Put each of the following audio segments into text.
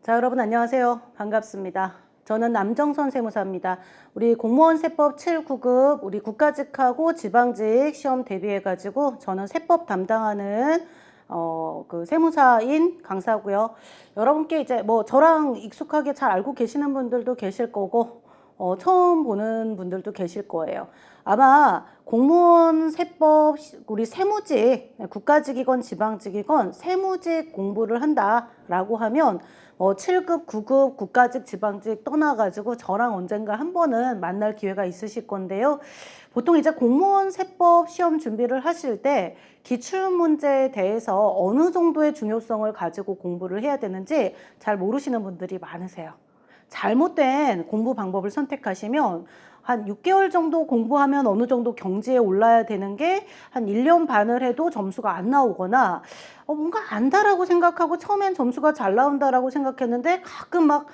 자, 여러분 안녕하세요. 반갑습니다. 저는 남정선 세무사입니다. 우리 공무원 세법 7, 9급 우리 국가직하고 지방직 시험 대비해가지고 저는 세법 담당하는 그 세무사인 강사고요. 여러분께 이제 뭐 저랑 익숙하게 잘 알고 계시는 분들도 계실 거고 처음 보는 분들도 계실 거예요. 아마 공무원 세법 우리 세무직 국가직이건 지방직이건 세무직 공부를 한다라고 하면 7급, 9급 국가직, 지방직 떠나가지고 저랑 언젠가 한 번은 만날 기회가 있으실 건데요. 보통 이제 공무원 세법 시험 준비를 하실 때 기출문제에 대해서 어느 정도의 중요성을 가지고 공부를 해야 되는지 잘 모르시는 분들이 많으세요. 잘못된 공부 방법을 선택하시면 한 6개월 정도 공부하면 어느 정도 경지에 올라야 되는 게 한 1년 반을 해도 점수가 안 나오거나 뭔가 안다라고 생각하고 처음엔 점수가 잘 나온다라고 생각했는데 가끔 막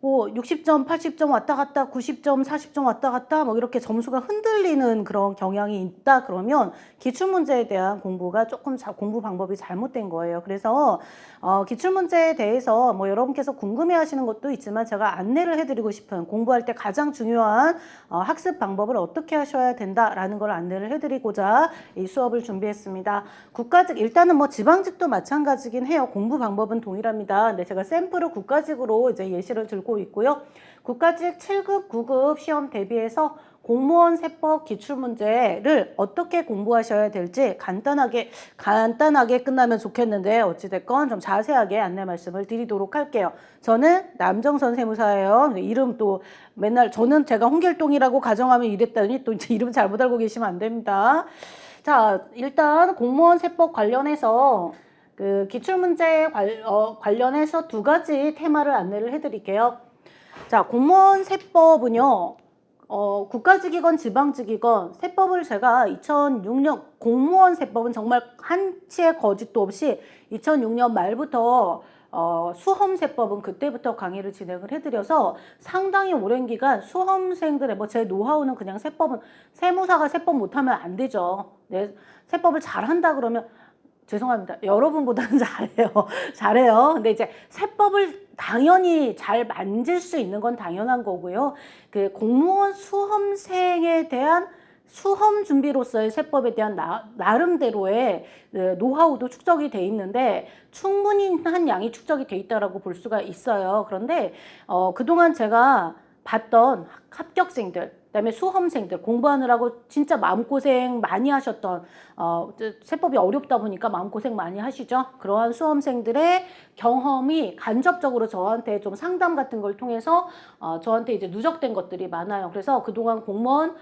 뭐 60점, 80점 왔다 갔다 90점, 40점 왔다 갔다 뭐 이렇게 점수가 흔들리는 그런 경향이 있다 그러면 기출문제에 대한 공부가 조금 공부 방법이 잘못된 거예요. 그래서 기출문제에 대해서 뭐 여러분께서 궁금해하시는 것도 있지만 제가 안내를 해드리고 싶은 공부할 때 가장 중요한 학습 방법을 어떻게 하셔야 된다라는 걸 안내를 해드리고자 이 수업을 준비했습니다. 국가직 일단은 뭐 지방직도 마찬가지긴 해요. 공부 방법은 동일합니다. 근데 제가 샘플을 국가직으로 이제 예시를 들고 있고요. 국가직 7급, 9급 시험 대비해서 공무원 세법 기출문제를 어떻게 공부하셔야 될지 간단하게 끝나면 좋겠는데 어찌됐건 좀 자세하게 안내 말씀을 드리도록 할게요. 저는 남정선 세무사예요. 이름 또 맨날 저는 제가 홍길동이라고 가정하면 이랬더니 또 이제 이름 잘못 알고 계시면 안 됩니다. 자, 일단 공무원 세법 관련해서 그 기출문제 관련해서 두 가지 테마를 안내를 해드릴게요. 자, 공무원 세법은요, 국가직이건 지방직이건 세법을 제가 2006년 공무원 세법은 정말 한치의 거짓도 없이 2006년 말부터 수험세법은 그때부터 강의를 진행을 해드려서 상당히 오랜 기간 수험생들의 뭐 제 노하우는 그냥 세법은 세무사가 세법 못하면 안 되죠. 네, 세법을 잘한다 그러면 죄송합니다. 여러분보다는 잘해요. 잘해요. 근데 이제 세법을 당연히 잘 만질 수 있는 건 당연한 거고요. 그 공무원 수험생에 대한 수험 준비로서의 세법에 대한 나름대로의 노하우도 축적이 돼 있는데 충분한 양이 축적이 돼 있다라고 볼 수가 있어요. 그런데 그동안 제가 봤던 합격생들 그다음에 수험생들 공부하느라고 진짜 마음고생 많이 하셨던 세법이 어렵다 보니까 마음고생 많이 하시죠. 그러한 수험생들의 경험이 간접적으로 저한테 좀 상담 같은 걸 통해서 저한테 이제 누적된 것들이 많아요. 그래서 그동안 공무원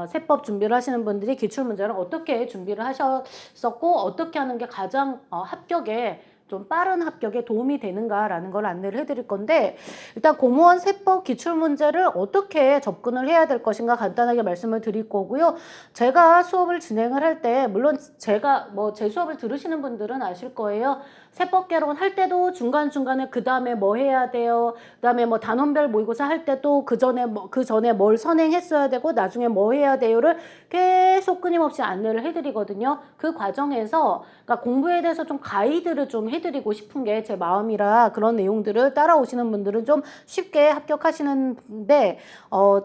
세법 준비를 하시는 분들이 기출문제를 어떻게 준비를 하셨었고 어떻게 하는 게 가장 합격에 좀 빠른 합격에 도움이 되는가라는 걸 안내를 해드릴 건데 일단 공무원 세법 기출문제를 어떻게 접근을 해야 될 것인가 간단하게 말씀을 드릴 거고요. 제가 수업을 진행을 할 때 물론 제가 뭐 제 수업을 들으시는 분들은 아실 거예요. 세법 개론 할 때도 중간중간에 그 다음에 뭐 해야 돼요. 그 다음에 뭐 단원별 모의고사 할 때도 그 전에 뭘 선행했어야 되고 나중에 뭐 해야 돼요를 계속 끊임없이 안내를 해드리거든요. 그 과정에서 그러니까 공부에 대해서 좀 가이드를 좀 해드리고 싶은 게 제 마음이라 그런 내용들을 따라오시는 분들은 좀 쉽게 합격하시는데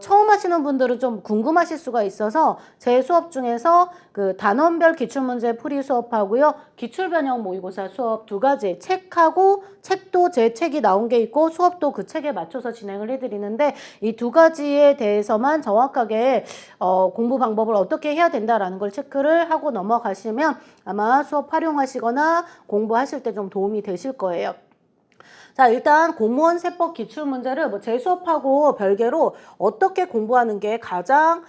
처음 하시는 분들은 좀 궁금하실 수가 있어서 제 수업 중에서 그 단원별 기출문제 풀이 수업하고요. 기출변형 모의고사 수업 두 가지 책하고 책도 제 책이 나온 게 있고 수업도 그 책에 맞춰서 진행을 해드리는데 이 두 가지에 대해서만 정확하게 공부 방법을 어떻게 해야 된다라는 걸 체크를 하고 넘어가시면 아마 수업 활용하시거나 공부하실 때 좀 도움이 되실 거예요. 자, 일단 공무원 세법 기출문제를 뭐 제 수업하고 별개로 어떻게 공부하는 게 가장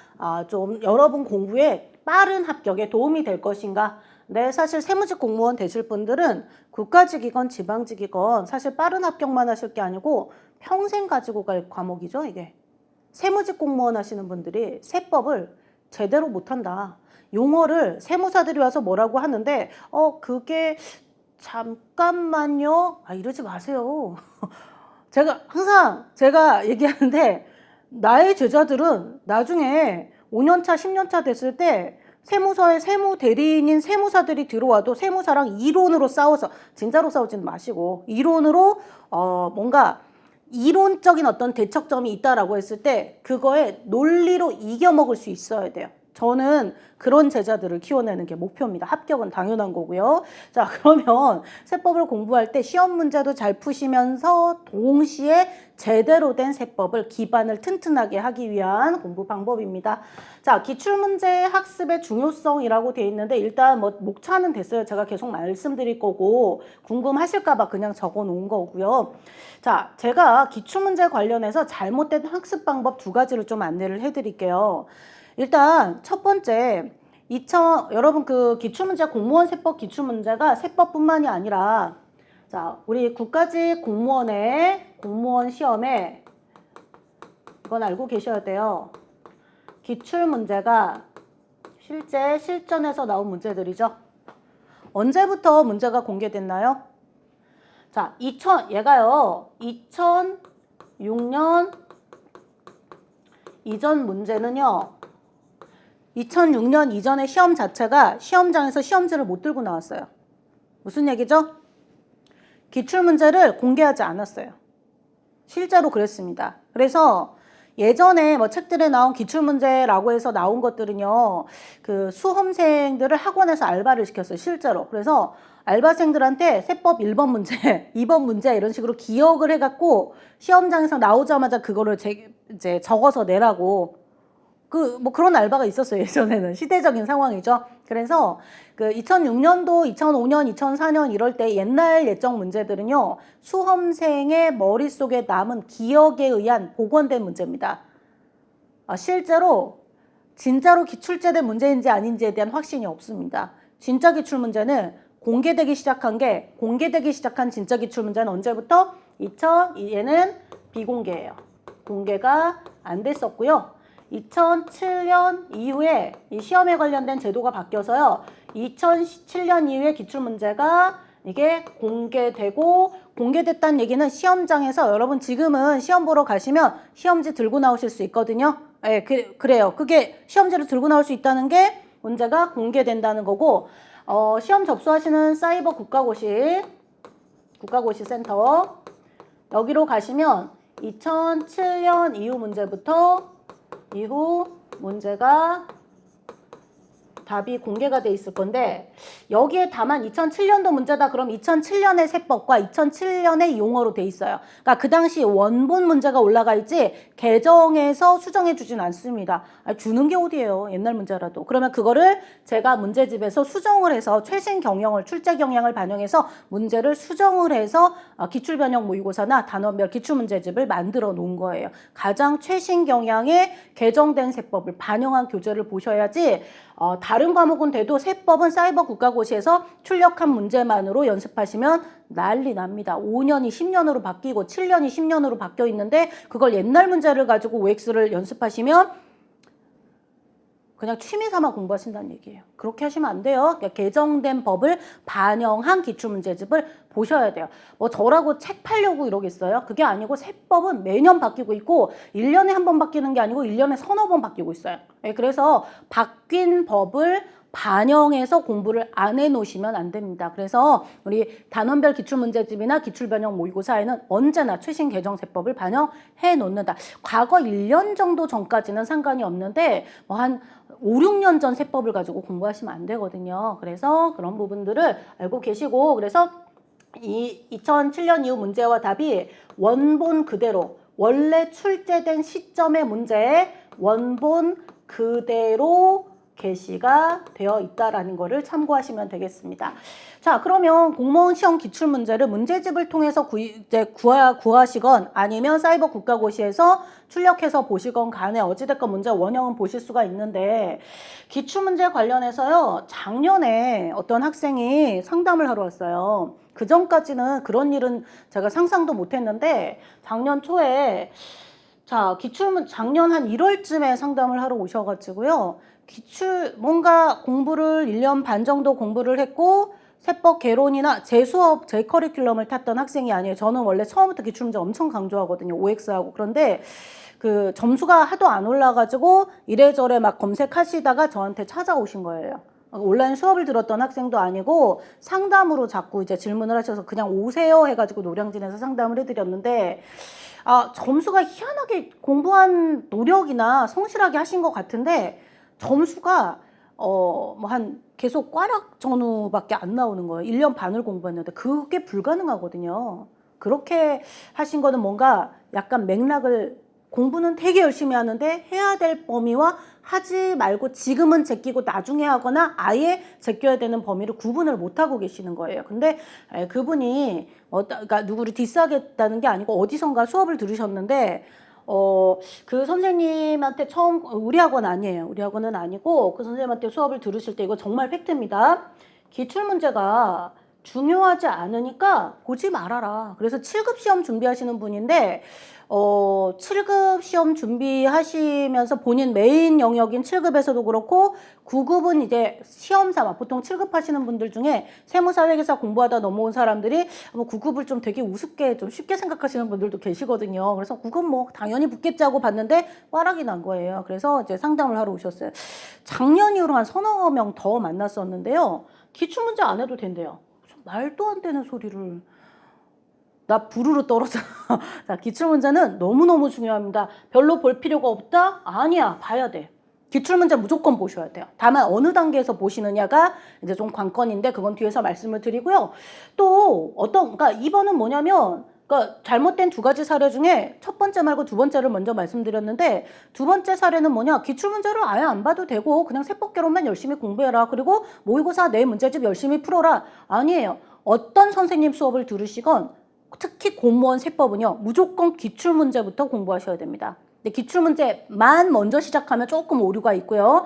좀 여러분 공부에 빠른 합격에 도움이 될 것인가. 네, 사실 세무직 공무원 되실 분들은 국가직이건 지방직이건 사실 빠른 합격만 하실 게 아니고 평생 가지고 갈 과목이죠, 이게. 세무직 공무원 하시는 분들이 세법을 제대로 못한다. 용어를 세무사들이 와서 뭐라고 하는데 그게 잠깐만요. 이러지 마세요. 제가 얘기하는데 나의 제자들은 나중에 5년차, 10년차 됐을 때 세무서에 세무 대리인인 세무사들이 들어와도 세무사랑 이론으로 싸워서, 진짜로 싸우지는 마시고 이론으로 뭔가 이론적인 어떤 대척점이 있다라고 했을 때 그거에 논리로 이겨먹을 수 있어야 돼요. 저는 그런 제자들을 키워내는 게 목표입니다. 합격은 당연한 거고요. 자, 그러면 세법을 공부할 때 시험 문제도 잘 푸시면서 동시에 제대로 된 세법을 기반을 튼튼하게 하기 위한 공부 방법입니다. 자, 기출문제 학습의 중요성이라고 되어 있는데 일단 뭐 목차는 됐어요. 제가 계속 말씀드릴 거고 궁금하실까 봐 그냥 적어 놓은 거고요. 자, 제가 기출문제 관련해서 잘못된 학습 방법 두 가지를 좀 안내를 해드릴게요. 일단 첫 번째, 여러분 그 기출문제 공무원 세법 기출문제가 세법뿐만이 아니라 자, 우리 국가직 공무원의 공무원 시험에 이건 알고 계셔야 돼요. 기출문제가 실제 실전에서 나온 문제들이죠. 언제부터 문제가 공개됐나요? 자, 얘가요. 2006년 이전 문제는요. 2006년 이전의 시험 자체가 시험장에서 시험지를 못 들고 나왔어요. 무슨 얘기죠? 기출문제를 공개하지 않았어요. 실제로 그랬습니다. 그래서 예전에 뭐 책들에 나온 기출문제라고 해서 나온 것들은요, 그 수험생들을 학원에서 알바를 시켰어요. 실제로. 그래서 알바생들한테 세법 1번 문제, 2번 문제 이런 식으로 기억을 해갖고 시험장에서 나오자마자 그거를 이제 적어서 내라고 뭐 그런 알바가 있었어요. 예전에는. 시대적인 상황이죠. 그래서 그 2006년도, 2005년, 2004년 이럴 때 옛날 예적 문제들은요. 수험생의 머릿속에 남은 기억에 의한 복원된 문제입니다. 실제로 진짜로 기출제된 문제인지 아닌지에 대한 확신이 없습니다. 진짜 기출문제는 공개되기 시작한 진짜 기출문제는 언제부터? 얘는 비공개예요. 공개가 안 됐었고요. 2007년 이후에 이 시험에 관련된 제도가 바뀌어서요. 2017년 이후에 기출문제가 이게 공개됐다는 얘기는 시험장에서 여러분 지금은 시험 보러 가시면 시험지 들고 나오실 수 있거든요. 예, 그래요. 그게 시험지를 들고 나올 수 있다는 게 문제가 공개된다는 거고 시험 접수하시는 사이버 국가고시 센터 여기로 가시면 2007년 이후 문제가 답이 공개가 돼 있을 건데 여기에 다만 2007년도 문제다 그럼 2007년의 세법과 2007년의 용어로 돼 있어요. 그러니까 그 당시 원본 문제가 올라가 있지 개정해서 수정해 주진 않습니다. 주는 게 어디예요. 옛날 문제라도. 그러면 그거를 제가 문제집에서 수정을 해서 최신 경영을 출제 경향을 반영해서 문제를 수정을 해서 기출변형 모의고사나 단원별 기출문제집을 만들어 놓은 거예요. 가장 최신 경향의 개정된 세법을 반영한 교재를 보셔야지 다른 과목은 돼도 세법은 사이버 국가고시에서 출력한 문제만으로 연습하시면 난리 납니다. 5년이 10년으로 바뀌고 7년이 10년으로 바뀌어 있는데 그걸 옛날 문제를 가지고 OX를 연습하시면 그냥 취미 삼아 공부하신다는 얘기예요. 그렇게 하시면 안 돼요. 그러니까 개정된 법을 반영한 기출문제집을 보셔야 돼요. 뭐 저라고 책 팔려고 이러겠어요? 그게 아니고 세법은 매년 바뀌고 있고 1년에 한 번 바뀌는 게 아니고 1년에 서너 번 바뀌고 있어요. 그래서 바뀐 법을 반영해서 공부를 안 해놓으시면 안 됩니다. 그래서 우리 단원별 기출문제집이나 기출변형 모의고사에는 언제나 최신 개정세법을 반영해 놓는다. 과거 1년 정도 전까지는 상관이 없는데 뭐 한 5, 6년 전 세법을 가지고 공부하시면 안 되거든요. 그래서 그런 부분들을 알고 계시고 그래서 이 2007년 이후 문제와 답이 원본 그대로 원래 출제된 시점의 문제에 원본 그대로 게시가 되어 있다라는 것을 참고하시면 되겠습니다. 자, 그러면 공무원 시험 기출문제를 문제집을 통해서 구하시건 아니면 사이버 국가고시에서 출력해서 보시건 간에 어찌됐건 문제 원형은 보실 수가 있는데 기출문제 관련해서요. 작년에 어떤 학생이 상담을 하러 왔어요. 그 전까지는 그런 일은 제가 상상도 못했는데 작년 초에 작년 한 1월쯤에 상담을 하러 오셔가지고요. 뭔가 공부를 1년 반 정도 공부를 했고 세법 개론이나 제 수업, 제 커리큘럼을 탔던 학생이 아니에요. 저는 원래 처음부터 기출문제 엄청 강조하거든요. OX하고. 그런데 그 점수가 하도 안 올라가지고 이래저래 막 검색하시다가 저한테 찾아오신 거예요. 온라인 수업을 들었던 학생도 아니고 상담으로 자꾸 이제 질문을 하셔서 그냥 오세요 해가지고 노량진에서 상담을 해드렸는데, 점수가 희한하게 공부한 노력이나 성실하게 하신 것 같은데 점수가 뭐 한 계속 꽈락 전후밖에 안 나오는 거예요. 1년 반을 공부했는데 그게 불가능하거든요. 그렇게 하신 거는 뭔가 약간 맥락을, 공부는 되게 열심히 하는데 해야 될 범위와 하지 말고 지금은 제끼고 나중에 하거나 아예 제껴야 되는 범위를 구분을 못 하고 계시는 거예요. 근데 그분이 그러니까 누구를 디스하겠다는 게 아니고 어디선가 수업을 들으셨는데 그 선생님한테 처음, 우리 학원 아니에요. 우리 학원은 아니고 그 선생님한테 수업을 들으실 때, 이거 정말 팩트입니다. 기출문제가 중요하지 않으니까 보지 말아라. 그래서 7급 시험 준비하시는 분인데 7급 시험 준비하시면서 본인 메인 영역인 7급에서도 그렇고 9급은 이제 시험 삼아, 보통 7급 하시는 분들 중에 세무사 회계사 공부하다 넘어온 사람들이 뭐 9급을 좀 되게 우습게 좀 쉽게 생각하시는 분들도 계시거든요. 그래서 9급 뭐 당연히 붙겠지 하고 봤는데 꽈락이 난 거예요. 그래서 이제 상담을 하러 오셨어요. 작년 이후로 한 서너 명 더 만났었는데요. 기출문제 안 해도 된대요. 말도 안 되는 소리를. 나 부르르 떨어져. 자, 기출문제는 너무너무 중요합니다. 별로 볼 필요가 없다? 아니야, 봐야 돼. 기출문제 무조건 보셔야 돼요. 다만 어느 단계에서 보시느냐가 이제 좀 관건인데 그건 뒤에서 말씀을 드리고요. 또 그러니까 2번은 뭐냐면, 그러니까 잘못된 두 가지 사례 중에 첫 번째 말고 두 번째를 먼저 말씀드렸는데, 두 번째 사례는 뭐냐, 기출문제를 아예 안 봐도 되고 그냥 세법개론만 열심히 공부해라. 그리고 모의고사 내 문제집 열심히 풀어라. 아니에요. 어떤 선생님 수업을 들으시건 특히 공무원 세법은요, 무조건 기출문제부터 공부하셔야 됩니다. 근데 기출문제만 먼저 시작하면 조금 오류가 있고요.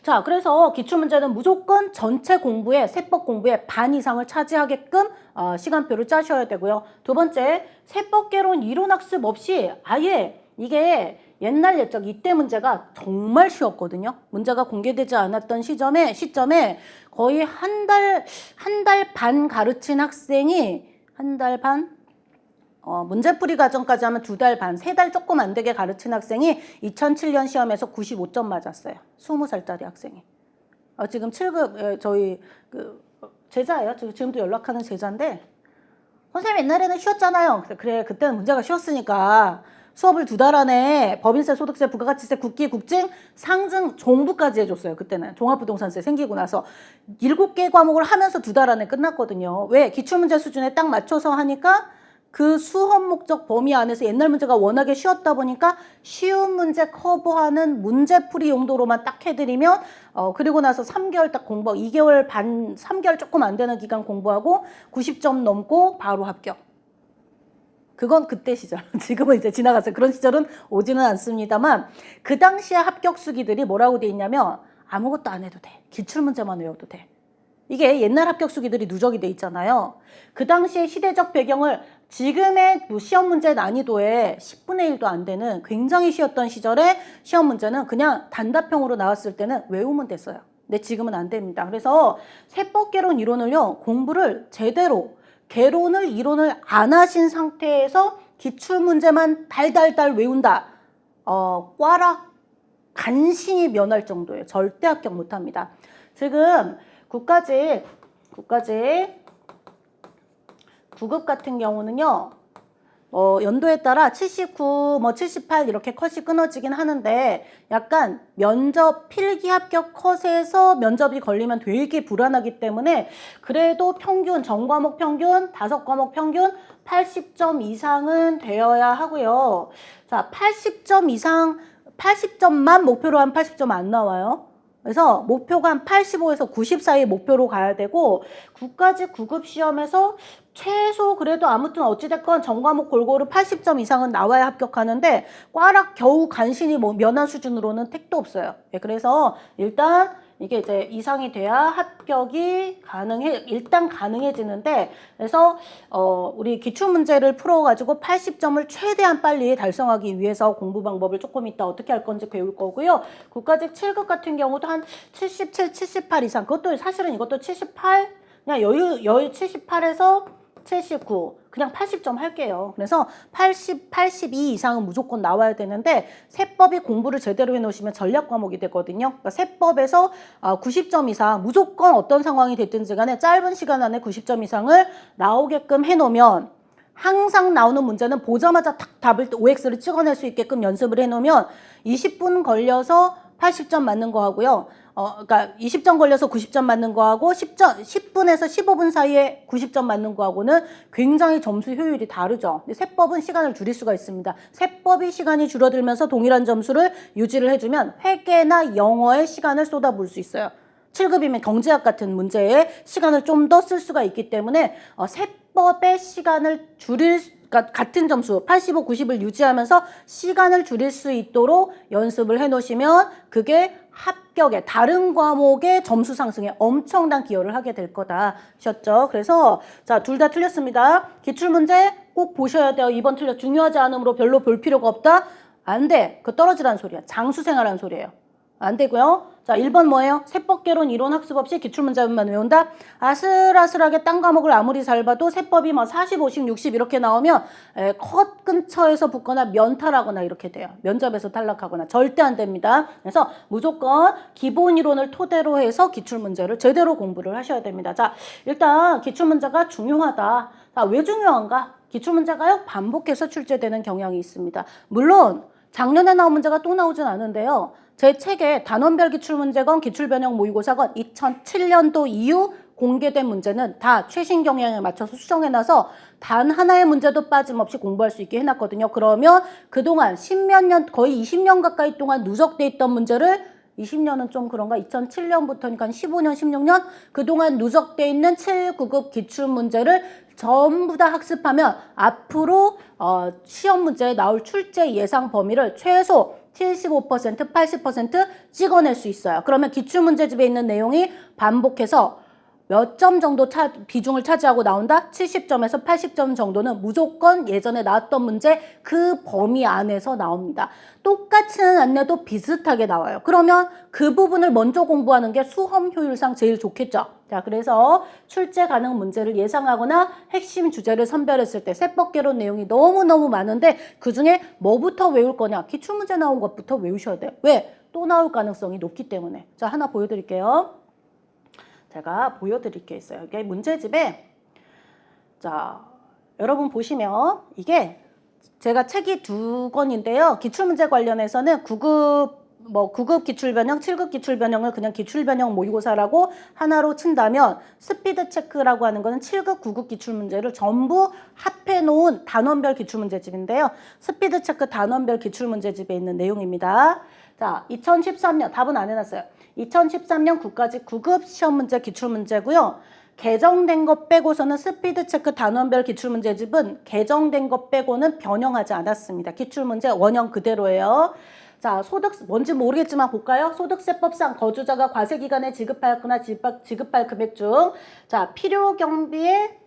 자, 그래서 기출문제는 무조건 전체 공부에, 세법 공부의 반 이상을 차지하게끔 시간표를 짜셔야 되고요. 두 번째, 세법개론 이론학습 없이 아예, 이게 옛날 옛적 이때 문제가 정말 쉬웠거든요. 문제가 공개되지 않았던 시점에 거의 한 달 반 가르친 학생이, 한 달 반? 문제풀이 과정까지 하면 2달 반, 3달 조금 안 되게 가르친 학생이 2007년 시험에서 95점 맞았어요. 20살짜리 학생이. 지금 7급, 저희 제자예요. 지금도 연락하는 제자인데, 선생님 옛날에는 쉬웠잖아요. 그래, 그때는 문제가 쉬웠으니까 수업을 2달 안에 법인세, 소득세, 부가가치세, 국기, 국증, 상증, 종부까지 해줬어요. 그때는 종합부동산세 생기고 나서 7개 과목을 하면서 2달 안에 끝났거든요. 왜? 기출문제 수준에 딱 맞춰서 하니까 그 수험 목적 범위 안에서 옛날 문제가 워낙에 쉬웠다 보니까 쉬운 문제 커버하는 문제풀이 용도로만 딱 해드리면 그리고 나서 3개월 딱 공부하고 2개월 반, 3개월 조금 안 되는 기간 공부하고 90점 넘고 바로 합격. 그건 그때 시절. 지금은 이제 지나갔어요. 그런 시절은 오지는 않습니다만 그 당시에 합격 수기들이 뭐라고 돼 있냐면 아무것도 안 해도 돼. 기출문제만 외워도 돼. 이게 옛날 합격 수기들이 누적이 돼 있잖아요. 그 당시의 시대적 배경을 지금의 시험 문제 난이도의 10분의 1도 안 되는 굉장히 쉬웠던 시절에 시험 문제는 그냥 단답형으로 나왔을 때는 외우면 됐어요. 근데 지금은 안 됩니다. 그래서 세법개론 이론을요, 공부를 제대로, 개론을 이론을 안 하신 상태에서 기출문제만 달달달 외운다. 꽈락 간신히 면할 정도예요. 절대 합격 못합니다. 지금 국가직 9급 같은 경우는요, 연도에 따라 79, 78 이렇게 컷이 끊어지긴 하는데 약간 면접 필기 합격 컷에서 면접이 걸리면 되게 불안하기 때문에 그래도 평균, 전과목 평균, 5과목 평균 80점 이상은 되어야 하고요. 자, 80점 이상, 80점만 목표로 한 80점 안 나와요. 그래서 목표가 한 85에서 90 사이 목표로 가야 되고, 국가직 9급 시험에서 최소 그래도 아무튼 어찌됐건 전과목 골고루 80점 이상은 나와야 합격하는데 꽈락 겨우 간신히 뭐 면한 수준으로는 택도 없어요. 예, 그래서 일단 이게 이제 이상이 돼야 합격이 일단 가능해지는데, 그래서 우리 기출문제를 풀어가지고 80점을 최대한 빨리 달성하기 위해서 공부 방법을 조금 이따 어떻게 할 건지 배울 거고요. 국가직 7급 같은 경우도 한 77, 78 이상, 그것도 사실은 이것도 78, 그냥 여유 78에서 79, 그냥 80점 할게요. 그래서 80, 82 이상은 무조건 나와야 되는데 세법이 공부를 제대로 해놓으시면 전략 과목이 되거든요. 그러니까 세법에서 90점 이상 무조건 어떤 상황이 됐든지 간에 짧은 시간 안에 90점 이상을 나오게끔 해놓으면 항상 나오는 문제는 보자마자 탁 답을 OX를 찍어낼 수 있게끔 연습을 해놓으면 20분 걸려서 80점 맞는 거 하고요. 그러니까 20점 걸려서 90점 맞는 거하고 10분에서 15분 사이에 90점 맞는 거하고는 굉장히 점수 효율이 다르죠. 근데 세법은 시간을 줄일 수가 있습니다. 세법이 시간이 줄어들면서 동일한 점수를 유지를 해주면 회계나 영어에 시간을 쏟아부을 수 있어요. 7급이면 경제학 같은 문제에 시간을 좀 더 쓸 수가 있기 때문에 세법의 시간을 그러니까 같은 점수 85, 90을 유지하면서 시간을 줄일 수 있도록 연습을 해놓으시면 그게 합격에 다른 과목의 점수 상승에 엄청난 기여를 하게 될 거다 하셨죠. 그래서 자, 둘 다 틀렸습니다. 기출문제 꼭 보셔야 돼요. 2번 틀려 중요하지 않으므로 별로 볼 필요가 없다. 안 돼. 그거 떨어지라는 소리야. 장수생활하는 소리예요. 안 되고요. 자, 1번 뭐예요? 세법개론 이론 학습 없이 기출문제만 외운다. 아슬아슬하게 딴 과목을 아무리 잘 봐도 세법이 뭐 40, 50, 60 이렇게 나오면 컷 근처에서 붙거나 면탈하거나 이렇게 돼요. 면접에서 탈락하거나 절대 안 됩니다. 그래서 무조건 기본 이론을 토대로 해서 기출문제를 제대로 공부를 하셔야 됩니다. 자, 일단 기출문제가 중요하다. 자, 왜 중요한가? 기출문제가요, 반복해서 출제되는 경향이 있습니다. 물론 작년에 나온 문제가 또 나오진 않은데요. 제 책에 단원별 기출문제건 기출변형 모의고사건 2007년도 이후 공개된 문제는 다 최신 경향에 맞춰서 수정해놔서 단 하나의 문제도 빠짐없이 공부할 수 있게 해놨거든요. 그러면 그동안 10몇 년, 거의 20년 가까이 동안 누적돼 있던 문제를 20년은 좀 그런가? 2007년부터니까 15년, 16년 그동안 누적돼 있는 7, 9급 기출문제를 전부 다 학습하면 앞으로 시험 문제에 나올 출제 예상 범위를 최소 75%, 80% 찍어낼 수 있어요. 그러면 기출문제집에 있는 내용이 반복해서 몇 점 정도 비중을 차지하고 나온다? 70점에서 80점 정도는 무조건 예전에 나왔던 문제 그 범위 안에서 나옵니다. 똑같이는 안 내도 비슷하게 나와요. 그러면 그 부분을 먼저 공부하는 게 수험 효율상 제일 좋겠죠. 자, 그래서 출제 가능 문제를 예상하거나 핵심 주제를 선별했을 때 세법개론 내용이 너무너무 많은데 그중에 뭐부터 외울 거냐? 기출문제 나온 것부터 외우셔야 돼요. 왜? 또 나올 가능성이 높기 때문에. 자, 하나 보여드릴게요. 제가 보여드릴 게 있어요. 이게 문제집에 자, 여러분 보시면 이게 제가 책이 2권인데요. 기출문제 관련해서는 9급 기출변형, 7급 기출변형을 그냥 기출변형 모의고사라고 하나로 친다면 스피드 체크라고 하는 거는 7급, 9급 기출문제를 전부 합해 놓은 단원별 기출문제집인데요. 스피드 체크 단원별 기출문제집에 있는 내용입니다. 자, 2013년 답은 안 해놨어요. 2013년 국가직 9급 시험 문제 기출문제고요. 개정된 것 빼고서는 스피드 체크 단원별 기출문제집은 개정된 것 빼고는 변형하지 않았습니다. 기출문제 원형 그대로예요. 자, 뭔지 모르겠지만 볼까요? 소득세법상 거주자가 과세기간에 지급하였거나 지급할 금액 중 자, 필요 경비에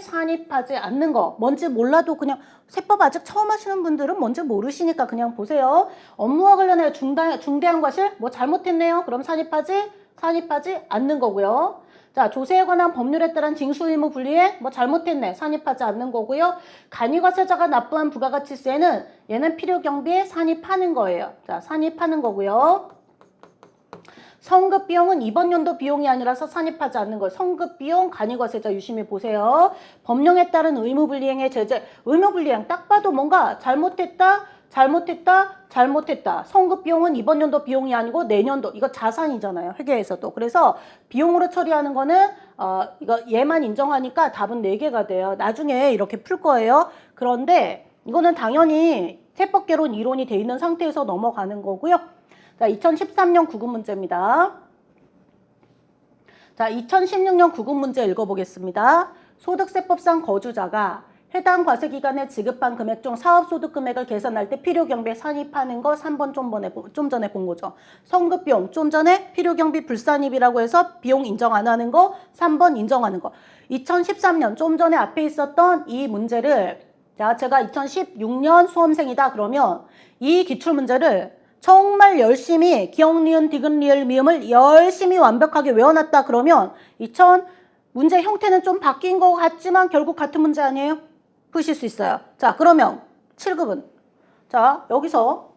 산입하지 않는 거 뭔지 몰라도 그냥 세법 아직 처음 하시는 분들은 뭔지 모르시니까 그냥 보세요. 업무와 관련해 중대한 과실 뭐 잘못했네요. 그럼 산입하지 않는 거고요. 자, 조세에 관한 법률에 따른 징수 의무 분리에 뭐 잘못했네. 산입하지 않는 거고요. 간이과세자가 납부한 부가가치세는 얘는 필요 경비에 산입하는 거예요. 자, 산입하는 거고요. 성급 비용은 이번 연도 비용이 아니라서 산입하지 않는 거. 성급 비용, 간이과세자 유심히 보세요. 법령에 따른 의무불이행의 제재. 의무불이행 딱 봐도 뭔가 잘못했다. 성급 비용은 이번 연도 비용이 아니고 내년도. 이거 자산이잖아요. 회계에서도. 그래서 비용으로 처리하는 거는 이거 얘만 인정하니까 답은 4개가 돼요. 나중에 이렇게 풀 거예요. 그런데 이거는 당연히 세법개론 이론이 돼 있는 상태에서 넘어가는 거고요. 자, 2013년 9급 문제입니다. 자, 2016년 9급 문제 읽어보겠습니다. 소득세법상 거주자가 해당 과세기간에 지급한 금액 중 사업소득 금액을 계산할 때 필요경비에 산입하는 거 3번 좀 전에 본 거죠. 성급비용 좀 전에 필요경비 불산입이라고 해서 비용 인정 안 하는 거 3번 인정하는 거. 2013년 좀 전에 앞에 있었던 이 문제를 자, 제가 2016년 수험생이다 그러면 이 기출문제를 정말 열심히 기억, 니은, 디귿, 리을, 미음을 열심히 완벽하게 외워놨다 그러면 문제 형태는 좀 바뀐 것 같지만 결국 같은 문제 아니에요? 푸실 수 있어요. 자, 그러면 7급은 자, 여기서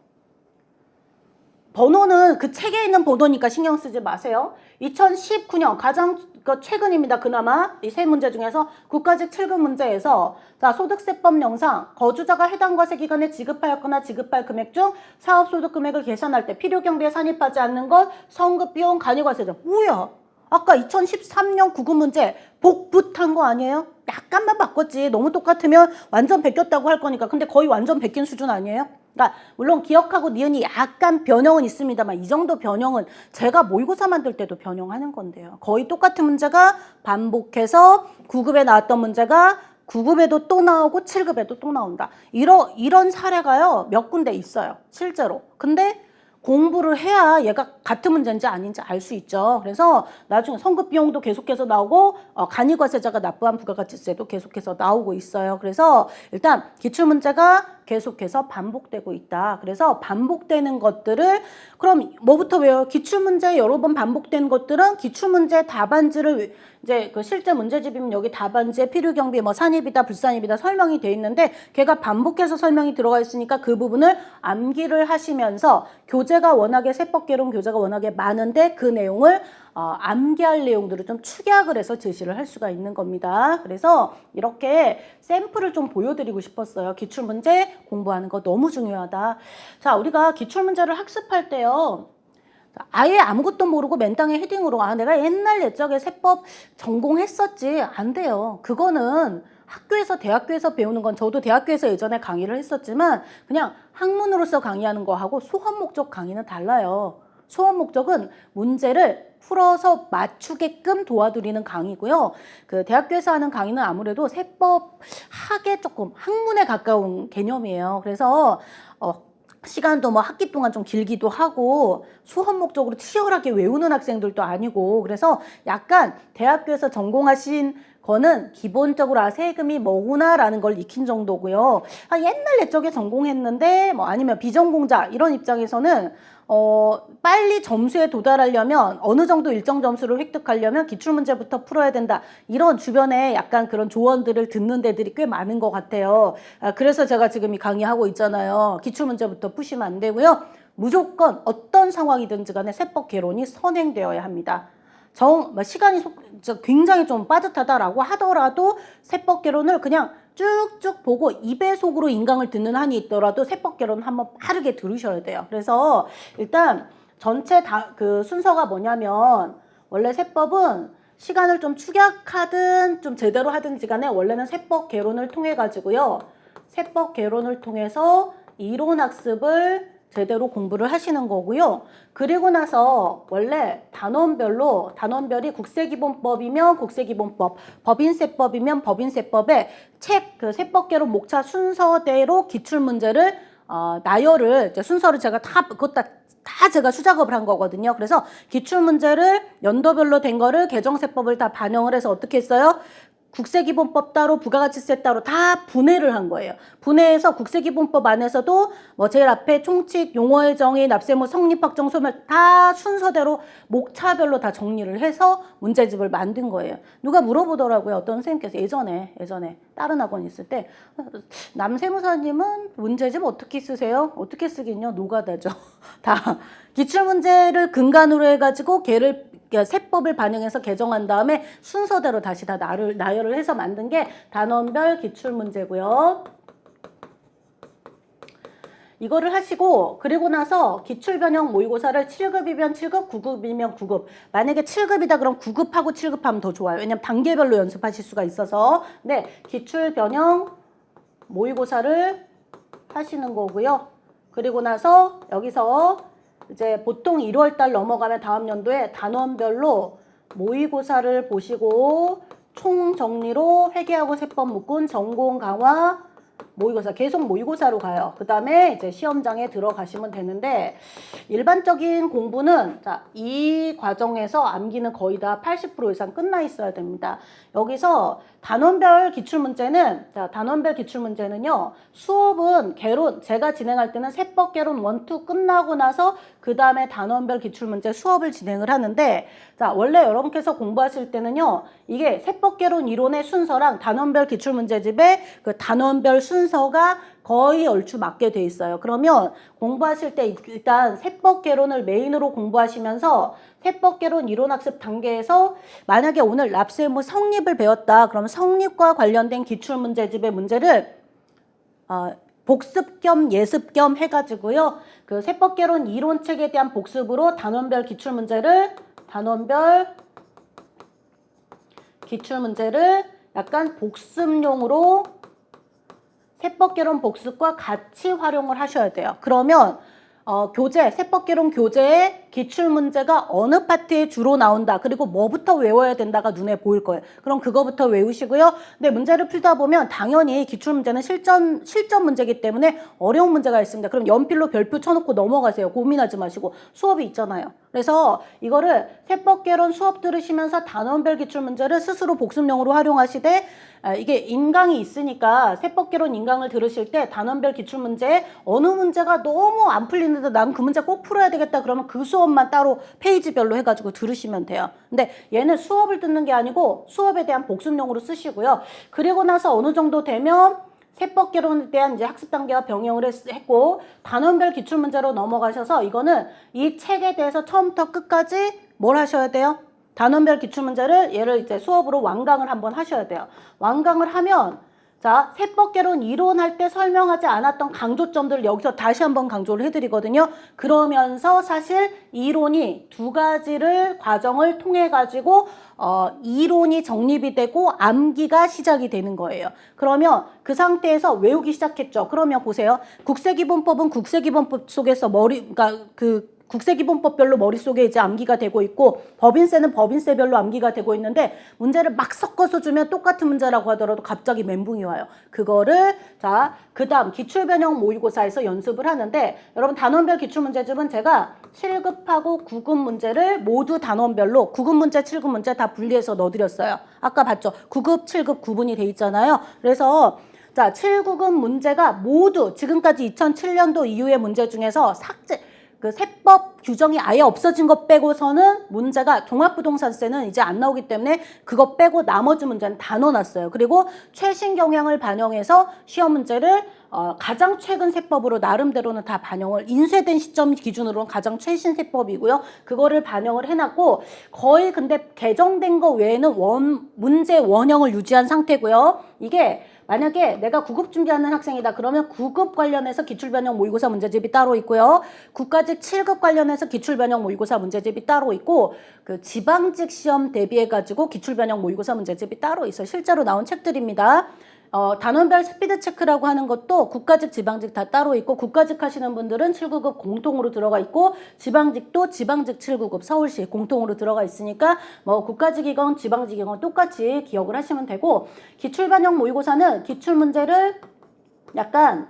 번호는 그 책에 있는 번호니까 신경 쓰지 마세요. 2019년 가장 최근입니다. 그나마 이 세 문제 중에서 국가직 7급 문제에서 자, 소득세법 영상 거주자가 해당 과세 기간에 지급하였거나 지급할 금액 중 사업소득 금액을 계산할 때 필요경비에 산입하지 않는 것 성급비용 간이과세죠. 뭐야? 아까 2013년 9급 문제 복붙한 거 아니에요? 약간만 바꿨지. 너무 똑같으면 완전 베꼈다고 할 거니까. 근데 거의 완전 베낀 수준 아니에요? 그러니까 물론 기억하고 니은이 약간 변형은 있습니다만 이 정도 변형은 제가 모의고사 만들 때도 변형하는 건데요. 거의 똑같은 문제가 반복해서 9급에 나왔던 문제가 9급에도 또 나오고 7급에도 또 나온다. 이런 사례가요. 몇 군데 있어요. 실제로. 근데 공부를 해야 얘가 같은 문제인지 아닌지 알 수 있죠. 그래서 나중에 성급 비용도 계속해서 나오고 간이과세자가 납부한 부가가치세도 계속해서 나오고 있어요. 그래서 일단 기출문제가 계속해서 반복되고 있다. 그래서 반복되는 것들을 그럼 뭐부터 외워요? 기출문제 여러 번 반복된 것들은 기출문제 답안지를 이제 그 실제 문제집이면 여기 답안지에 필요경비 뭐 산입이다 불산입이다 설명이 돼 있는데 걔가 반복해서 설명이 들어가 있으니까 그 부분을 암기를 하시면서 교재가 워낙에 세법개론 교재가 워낙에 많은데 그 내용을 암기할 내용들을 좀 축약을 해서 제시를 할 수가 있는 겁니다. 그래서 이렇게 샘플을 좀 보여드리고 싶었어요. 기출문제 공부하는 거 너무 중요하다. 자, 우리가 기출문제를 학습할 때요. 아예 아무것도 모르고 맨땅에 헤딩으로 내가 옛날 옛적에 세법 전공했었지. 안 돼요. 그거는 학교에서 대학교에서 배우는 건 저도 대학교에서 예전에 강의를 했었지만 그냥 학문으로서 강의하는 거하고 소험 목적 강의는 달라요. 소험 목적은 문제를 풀어서 맞추게끔 도와드리는 강의고요. 그 대학교에서 하는 강의는 아무래도 세법 학에 조금 학문에 가까운 개념이에요. 그래서 시간도 뭐 학기 동안 좀 길기도 하고 수험 목적으로 치열하게 외우는 학생들도 아니고 그래서 약간 대학교에서 전공하신 거는 기본적으로 세금이 뭐구나라는 걸 익힌 정도고요. 옛날 옛적에 전공했는데 뭐 아니면 비전공자 이런 입장에서는 빨리 점수에 도달하려면 어느 정도 일정 점수를 획득하려면 기출문제부터 풀어야 된다. 이런 주변에 약간 그런 조언들을 듣는 데들이 꽤 많은 것 같아요. 그래서 제가 지금 이 강의하고 있잖아요. 기출문제부터 푸시면 안 되고요. 무조건 어떤 상황이든지 간에 세법 개론이 선행되어야 합니다. 시간이 굉장히 좀 빠듯하다라고 하더라도 세법 개론을 그냥 쭉쭉 보고 2배속으로 인강을 듣는 한이 있더라도 세법 개론 한번 빠르게 들으셔야 돼요. 그래서 일단 전체 그 순서가 뭐냐면 원래 세법은 시간을 좀 축약하든 좀 제대로 하든지 간에 원래는 세법 개론을 통해 가지고요. 세법 개론을 통해서 이론 학습을 제대로 공부를 하시는 거고요. 그리고 나서 원래 단원별이 국세기본법이면 국세기본법, 법인세법이면 법인세법에 그 세법개론 목차 순서대로 기출문제를 나열을 순서를 제가 그것 다 제가 수작업을 한 거거든요. 그래서 기출문제를 연도별로 된 거를 개정세법을 다 반영을 해서 어떻게 했어요? 국세기본법 따로 부가가치세 따로 다 분해를 한 거예요. 분해해서 국세기본법 안에서도 뭐 제일 앞에 총칙, 용어의 정의, 납세무, 성립확정, 소멸 다 순서대로 목차별로 다 정리를 해서 문제집을 만든 거예요. 누가 물어보더라고요. 어떤 선생님께서 예전에 다른 학원 있을 때 남세무사님은 문제집 어떻게 쓰세요? 어떻게 쓰긴요? 노가다죠. 다 기출문제를 근간으로 해가지고 걔를 세법을 반영해서 개정한 다음에 순서대로 다시 다 나열을 해서 만든 게 단원별 기출문제고요. 이거를 하시고 그리고 나서 기출변형 모의고사를 7급이면 7급, 9급이면 9급. 만약에 7급이다 그럼 9급하고 7급하면 더 좋아요. 왜냐면 단계별로 연습하실 수가 있어서. 네, 기출변형 모의고사를 하시는 거고요. 그리고 나서 여기서 이제 보통 1월 달 넘어가면 다음 연도에 단원별로 모의고사를 보시고 총 정리로 회계하고 세법 묶은 전공 강화 모의고사, 계속 모의고사로 가요. 그 다음에 이제 시험장에 들어가시면 되는데, 일반적인 공부는, 자, 이 과정에서 암기는 거의 다 80% 이상 끝나 있어야 됩니다. 여기서 단원별 기출문제는, 자, 단원별 기출문제는요, 수업은 개론, 제가 진행할 때는 세법 개론 1, 2 끝나고 나서 그 다음에 단원별 기출문제 수업을 진행을 하는데, 자, 원래 여러분께서 공부하실 때는요, 이게 세법 개론 이론의 순서랑 단원별 기출문제집의 그 단원별 순서가 거의 얼추 맞게 돼 있어요. 그러면 공부하실 때 일단 세법 개론을 메인으로 공부하시면서 세법 개론 이론학습 단계에서 만약에 오늘 랍세무 성립을 배웠다. 그러면 성립과 관련된 기출문제집의 문제를 복습 겸 예습 겸 해가지고요. 그 세법 개론 이론책에 대한 복습으로 단원별 기출문제를 약간 복습용으로 세법개론 복습과 같이 활용을 하셔야 돼요. 그러면 교재, 세법개론 교재에 기출문제가 어느 파트에 주로 나온다. 그리고 뭐부터 외워야 된다가 눈에 보일 거예요. 그럼 그거부터 외우시고요. 근데 문제를 풀다 보면 당연히 기출문제는 실전 문제이기 때문에 어려운 문제가 있습니다. 그럼 연필로 별표 쳐놓고 넘어가세요. 고민하지 마시고. 수업이 있잖아요. 그래서 이거를 세법개론 수업 들으시면서 단원별 기출문제를 스스로 복습용으로 활용하시되, 이게 인강이 있으니까 세법개론 인강을 들으실 때 단원별 기출문제에 어느 문제가 너무 안 풀리는데 난 그 문제 꼭 풀어야 되겠다 그러면 그 수업만 따로 페이지별로 해가지고 들으시면 돼요. 근데 얘는 수업을 듣는 게 아니고 수업에 대한 복습용으로 쓰시고요. 그리고 나서 어느 정도 되면 세법개론에 대한 이제 학습 단계와 병행을 했고 단원별 기출문제로 넘어가셔서 이거는 이 책에 대해서 처음부터 끝까지 뭘 하셔야 돼요? 단원별 기출문제를 얘를 이제 수업으로 완강을 한번 하셔야 돼요. 완강을 하면 자, 세법개론 이론할 때 설명하지 않았던 강조점들을 여기서 다시 한번 강조를 해드리거든요. 그러면서 사실 이론이 두 가지를 과정을 통해 가지고 이론이 정립이 되고 암기가 시작이 되는 거예요. 그러면 그 상태에서 외우기 시작했죠. 그러면 보세요. 국세기본법은 국세기본법 속에서 그러니까 국세기본법별로 머릿속에 이제 암기가 되고 있고 법인세는 법인세별로 암기가 되고 있는데 문제를 막 섞어서 주면 똑같은 문제라고 하더라도 갑자기 멘붕이 와요. 그거를 자, 그다음 기출변형 모의고사에서 연습을 하는데 여러분 단원별 기출문제집은 제가 7급하고 9급 문제를 모두 단원별로 9급 문제, 7급 문제 다 분리해서 넣어드렸어요. 아까 봤죠? 9급, 7급 구분이 돼 있잖아요. 그래서 자, 7, 9급 문제가 모두 지금까지 2007년도 이후의 문제 중에서 그 세법 규정이 아예 없어진 것 빼고서는 문제가 종합부동산세는 이제 안 나오기 때문에 그거 빼고 나머지 문제는 다 넣어놨어요. 그리고 최신 경향을 반영해서 시험 문제를 가장 최근 세법으로 나름대로는 다 반영을 인쇄된 시점 기준으로는 가장 최신 세법이고요. 그거를 반영을 해놨고 거의 근데 개정된 거 외에는 문제 원형을 유지한 상태고요. 이게 만약에 내가 9급 준비하는 학생이다 그러면 9급 관련해서 기출변형 모의고사 문제집이 따로 있고요. 국가직 7급 관련해서 기출변형 모의고사 문제집이 따로 있고 그 지방직 시험 대비해가지고 기출변형 모의고사 문제집이 따로 있어요. 실제로 나온 책들입니다. 단원별 스피드 체크라고 하는 것도 국가직, 지방직 다 따로 있고 국가직 하시는 분들은 7, 9급 공통으로 들어가 있고 지방직도 지방직 7, 9급 서울시 공통으로 들어가 있으니까 뭐 국가직이건 지방직이건 똑같이 기억을 하시면 되고 기출변형 모의고사는 기출문제를 약간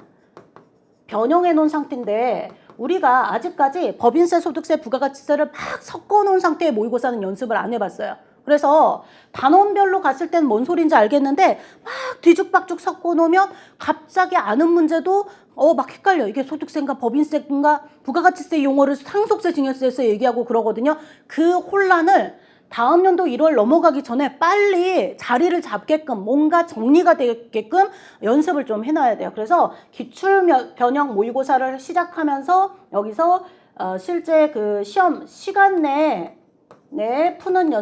변형해 놓은 상태인데 우리가 아직까지 법인세, 소득세, 부가가치세를 막 섞어 놓은 상태의 모의고사는 연습을 안 해봤어요. 그래서 단원별로 갔을 땐 뭔 소리인지 알겠는데 막 뒤죽박죽 섞어 놓으면 갑자기 아는 문제도 막 헷갈려. 이게 소득세인가 법인세인가 부가가치세 용어를 상속세, 증여세에서 얘기하고 그러거든요. 그 혼란을 다음 연도 1월 넘어가기 전에 빨리 자리를 잡게끔 뭔가 정리가 되게끔 연습을 좀 해놔야 돼요. 그래서 기출변형 모의고사를 시작하면서 여기서 실제 그 시험 시간 내에 푸는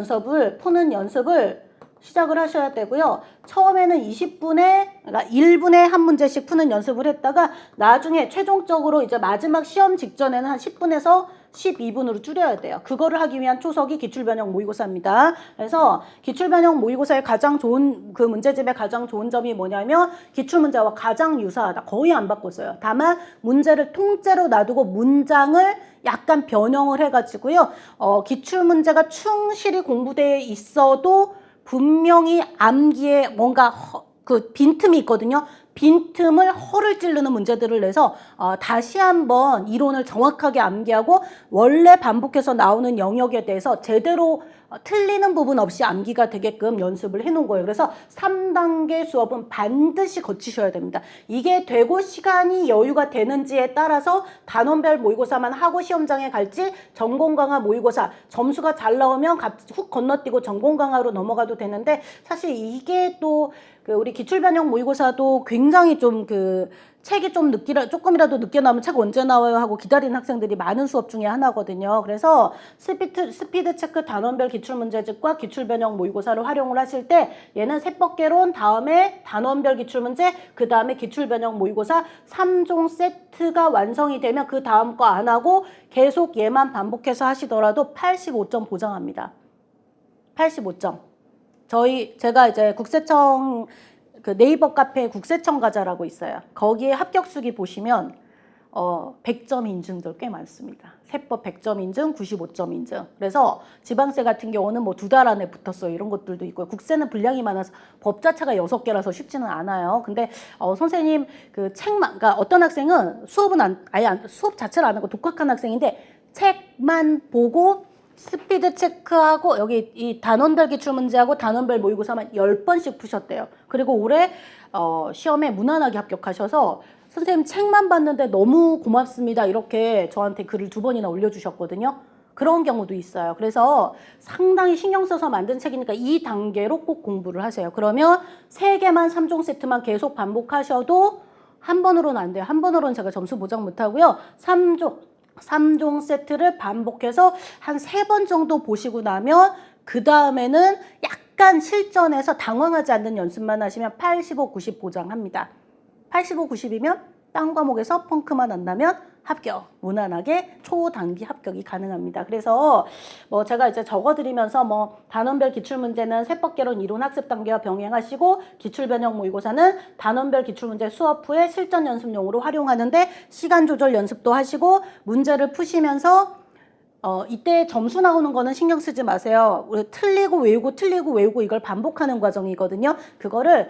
연습을 시작을 하셔야 되고요. 처음에는 20분에, 그러니까 1분에 한 문제씩 푸는 연습을 했다가 나중에 최종적으로 이제 마지막 시험 직전에는 한 10분에서 12분으로 줄여야 돼요. 그거를 하기 위한 초석이 기출변형 모의고사입니다. 그래서 기출변형 모의고사의 가장 좋은 그 문제집의 가장 좋은 점이 뭐냐면 기출문제와 가장 유사하다. 거의 안 바꿨어요. 다만 문제를 통째로 놔두고 문장을 약간 변형을 해가지고요. 기출문제가 충실히 공부되어 있어도 분명히 암기에 뭔가 그 빈틈이 있거든요. 빈틈을 허를 찌르는 문제들을 내서 다시 한번 이론을 정확하게 암기하고 원래 반복해서 나오는 영역에 대해서 제대로 틀리는 부분 없이 암기가 되게끔 연습을 해놓은 거예요. 그래서 3단계 수업은 반드시 거치셔야 됩니다. 이게 되고 시간이 여유가 되는지에 따라서 단원별 모의고사만 하고 시험장에 갈지 전공강화 모의고사 점수가 잘 나오면 훅 건너뛰고 전공강화로 넘어가도 되는데 사실 이게 또 우리 기출변형 모의고사도 굉장히 좀 책이 좀 조금이라도 늦게 나오면 책 언제 나와요 하고 기다리는 학생들이 많은 수업 중에 하나거든요. 그래서 스피드 체크 단원별 기출문제집과 기출변형 모의고사를 활용을 하실 때 얘는 세법개론 다음에 단원별 기출문제 그 다음에 기출변형 모의고사 3종 세트가 완성이 되면 그 다음 거 안 하고 계속 얘만 반복해서 하시더라도 85점 보장합니다. 85점. 제가 이제 국세청 네이버 카페에 국세청 가자라고 있어요. 거기에 합격수기 보시면 100점 인증들 꽤 많습니다. 세법 100점 인증, 95점 인증. 그래서 지방세 같은 경우는 뭐 2달 안에 붙었어요. 이런 것들도 있고요. 국세는 분량이 많아서 법 자체가 6개라서 쉽지는 않아요. 근데 선생님 책만, 그러니까 어떤 학생은 수업은 수업 자체를 안 하고 독학한 학생인데 책만 보고 스피드 체크하고 여기 이 단원별 기출문제하고 단원별 모의고사만 10번씩 푸셨대요. 그리고 올해 시험에 무난하게 합격하셔서 선생님 책만 봤는데 너무 고맙습니다. 이렇게 저한테 글을 2번이나 올려주셨거든요. 그런 경우도 있어요. 그래서 상당히 신경 써서 만든 책이니까 이 단계로 꼭 공부를 하세요. 그러면 3개만 3종 세트만 계속 반복하셔도 한 번으로는 안 돼요. 한 번으로는 제가 점수 보장 못하고요. 3종 세트를 반복해서 한 3번 정도 보시고 나면 그 다음에는 약간 실전에서 당황하지 않는 연습만 하시면 85, 90 보장합니다. 85, 90이면 딴 과목에서 펑크만 안 나면 합격, 무난하게 초단기 합격이 가능합니다. 그래서 제가 이제 적어드리면서 단원별 기출문제는 세법개론 이론 학습 단계와 병행하시고 기출변형 모의고사는 단원별 기출문제 수업 후에 실전 연습용으로 활용하는데 시간 조절 연습도 하시고 문제를 푸시면서 이때 점수 나오는 거는 신경 쓰지 마세요. 우리 틀리고 외우고 이걸 반복하는 과정이거든요. 그거를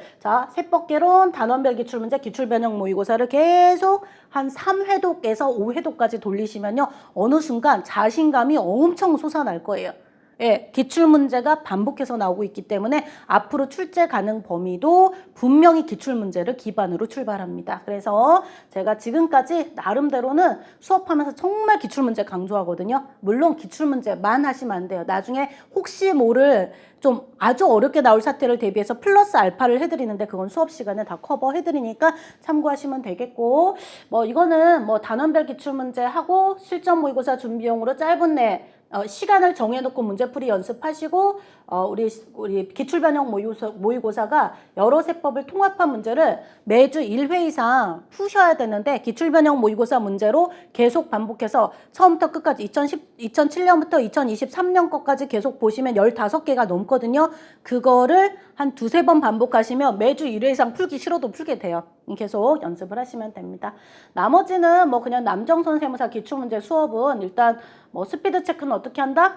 세법개론, 단원별 기출문제, 기출변형 모의고사를 계속 한 3회독에서 5회독까지 돌리시면요. 어느 순간 자신감이 엄청 솟아날 거예요. 예, 기출문제가 반복해서 나오고 있기 때문에 앞으로 출제 가능 범위도 분명히 기출문제를 기반으로 출발합니다. 그래서 제가 지금까지 나름대로는 수업하면서 정말 기출문제 강조하거든요. 물론 기출문제만 하시면 안 돼요. 나중에 혹시 모를 좀 아주 어렵게 나올 사태를 대비해서 플러스 알파를 해드리는데 그건 수업 시간에 다 커버해드리니까 참고하시면 되겠고 이거는 단원별 기출문제 하고 실전 모의고사 준비용으로 짧은 내 시간을 정해놓고 문제풀이 연습하시고 우리 기출변형 모의고사가 여러 세법을 통합한 문제를 매주 1회 이상 푸셔야 되는데 기출변형 모의고사 문제로 계속 반복해서 처음부터 끝까지 2007년부터 2023년 것까지 계속 보시면 15개가 넘거든요. 그거를 한 2-3번 반복하시면 매주 1회 이상 풀기 싫어도 풀게 돼요. 계속 연습을 하시면 됩니다. 나머지는 그냥 남정선 세무사 기출문제 수업은 일단 스피드 체크는 어떻게 한다?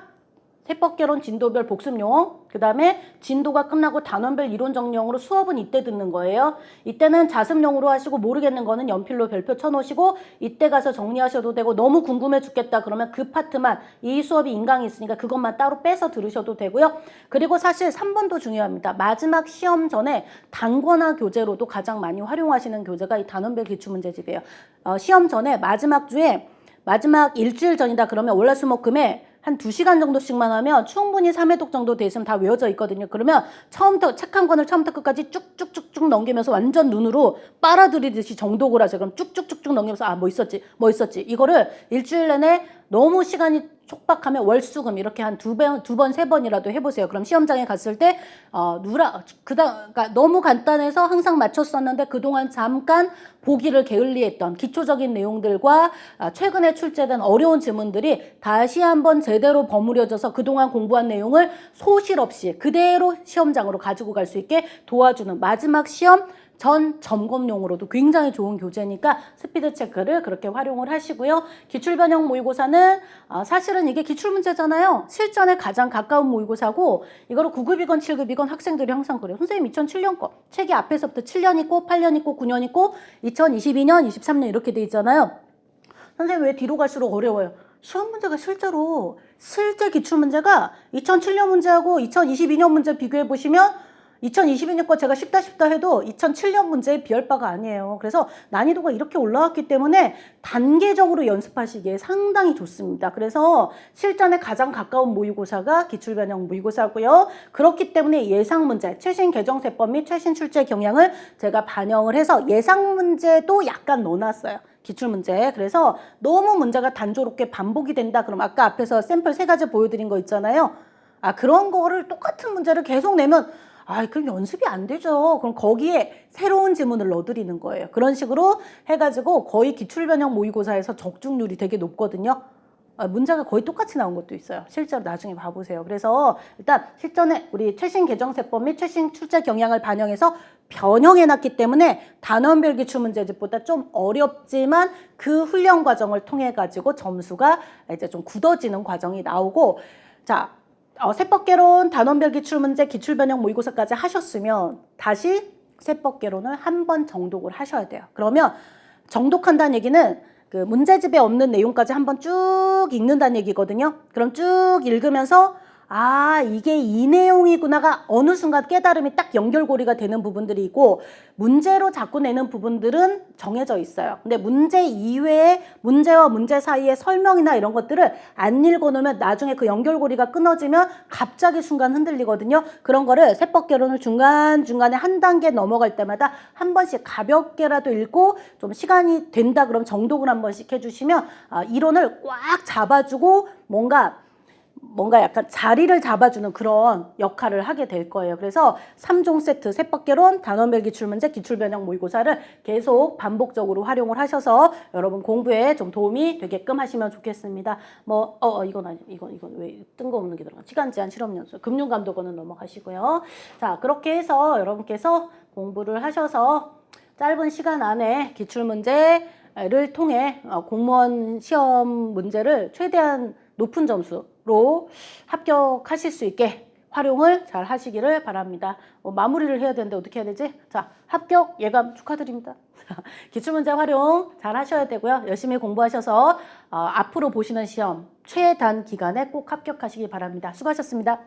세법개론 진도별 복습용, 그 다음에 진도가 끝나고 단원별 이론 정리용으로 수업은 이때 듣는 거예요. 이때는 자습용으로 하시고 모르겠는 거는 연필로 별표 쳐놓으시고 이때 가서 정리하셔도 되고 너무 궁금해 죽겠다 그러면 그 파트만 이 수업이 인강이 있으니까 그것만 따로 빼서 들으셔도 되고요. 그리고 사실 3번도 중요합니다. 마지막 시험 전에 단권화 교재로도 가장 많이 활용하시는 교재가 이 단원별 기출문제집이에요. 시험 전에 마지막 주에 마지막 일주일 전이다 그러면 월화수목금에 한 2시간 정도씩만 하면 충분히 3회독 정도 돼 있으면 다 외워져 있거든요. 그러면 책 한 권을 처음부터 끝까지 쭉쭉쭉쭉 넘기면서 완전 눈으로 빨아들이듯이 정독을 하세요. 그럼 쭉쭉쭉쭉 넘기면서 뭐 있었지. 이거를 일주일 내내 너무 시간이 촉박하면 월수금 이렇게 한 2번, 3번이라도 해보세요. 그럼 시험장에 갔을 때 그러니까 너무 간단해서 항상 맞췄었는데 그동안 잠깐 보기를 게을리했던 기초적인 내용들과 최근에 출제된 어려운 지문들이 다시 한번 제대로 버무려져서 그동안 공부한 내용을 소실 없이 그대로 시험장으로 가지고 갈 수 있게 도와주는 마지막 시험 전 점검용으로도 굉장히 좋은 교재니까 스피드 체크를 그렇게 활용을 하시고요. 기출변형 모의고사는 사실은 이게 기출문제잖아요. 실전에 가장 가까운 모의고사고 이거를 9급이건 7급이건 학생들이 항상 그래요. 선생님 2007년 거 책이 앞에서부터 7년 있고 8년 있고 9년 있고 2022년 23년 이렇게 돼 있잖아요. 선생님 왜 뒤로 갈수록 어려워요? 시험 문제가 실제 기출문제가 2007년 문제하고 2022년 문제 비교해 보시면 2022년 거 제가 쉽다 해도 2007년 문제에 비할 바가 아니에요. 그래서 난이도가 이렇게 올라왔기 때문에 단계적으로 연습하시기에 상당히 좋습니다. 그래서 실전에 가장 가까운 모의고사가 기출변형 모의고사고요. 그렇기 때문에 예상 문제, 최신 개정세법 및 최신 출제 경향을 제가 반영을 해서 예상 문제도 약간 넣어놨어요. 기출문제. 그래서 너무 문제가 단조롭게 반복이 된다. 그럼 아까 앞에서 샘플 3가지 보여드린 거 있잖아요. 그런 거를 똑같은 문제를 계속 내면 그럼 연습이 안 되죠. 그럼 거기에 새로운 지문을 넣어드리는 거예요. 그런 식으로 해가지고 거의 기출변형 모의고사에서 적중률이 되게 높거든요. 문제가 거의 똑같이 나온 것도 있어요. 실제로 나중에 봐보세요. 그래서 일단 실전에 우리 최신 개정세법 및 최신 출제 경향을 반영해서 변형해놨기 때문에 단원별 기출문제집보다 좀 어렵지만 그 훈련 과정을 통해가지고 점수가 이제 좀 굳어지는 과정이 나오고, 자, 세법개론, 단원별 기출문제, 기출변형 모의고사까지 하셨으면 다시 세법개론을 한 번 정독을 하셔야 돼요. 그러면 정독한다는 얘기는 그 문제집에 없는 내용까지 한번 쭉 읽는다는 얘기거든요. 그럼 쭉 읽으면서 이게 이 내용이구나가 어느 순간 깨달음이 딱 연결고리가 되는 부분들이 있고, 문제로 자꾸 내는 부분들은 정해져 있어요. 근데 문제 이외에 문제와 문제 사이의 설명이나 이런 것들을 안 읽어놓으면 나중에 그 연결고리가 끊어지면 갑자기 순간 흔들리거든요. 그런 거를 세법개론을 중간중간에 한 단계 넘어갈 때마다 한 번씩 가볍게라도 읽고 좀 시간이 된다 그럼 정독을 한 번씩 해주시면 이론을 꽉 잡아주고 뭔가 약간 자리를 잡아주는 그런 역할을 하게 될 거예요. 그래서 3종 세트, 세법개론, 단원별 기출문제, 기출변형 모의고사를 계속 반복적으로 활용을 하셔서 여러분 공부에 좀 도움이 되게끔 하시면 좋겠습니다. 이건 왜 뜬금없는 게 들어가? 시간 제한 실험 연수, 금융감독원은 넘어가시고요. 자, 그렇게 해서 여러분께서 공부를 하셔서 짧은 시간 안에 기출문제를 통해 공무원 시험 문제를 최대한 높은 점수로 합격하실 수 있게 활용을 잘 하시기를 바랍니다. 마무리를 해야 되는데 어떻게 해야 되지? 자, 합격 예감 축하드립니다. 기출문제 활용 잘 하셔야 되고요. 열심히 공부하셔서 앞으로 보시는 시험 최단 기간에 꼭 합격하시기 바랍니다. 수고하셨습니다.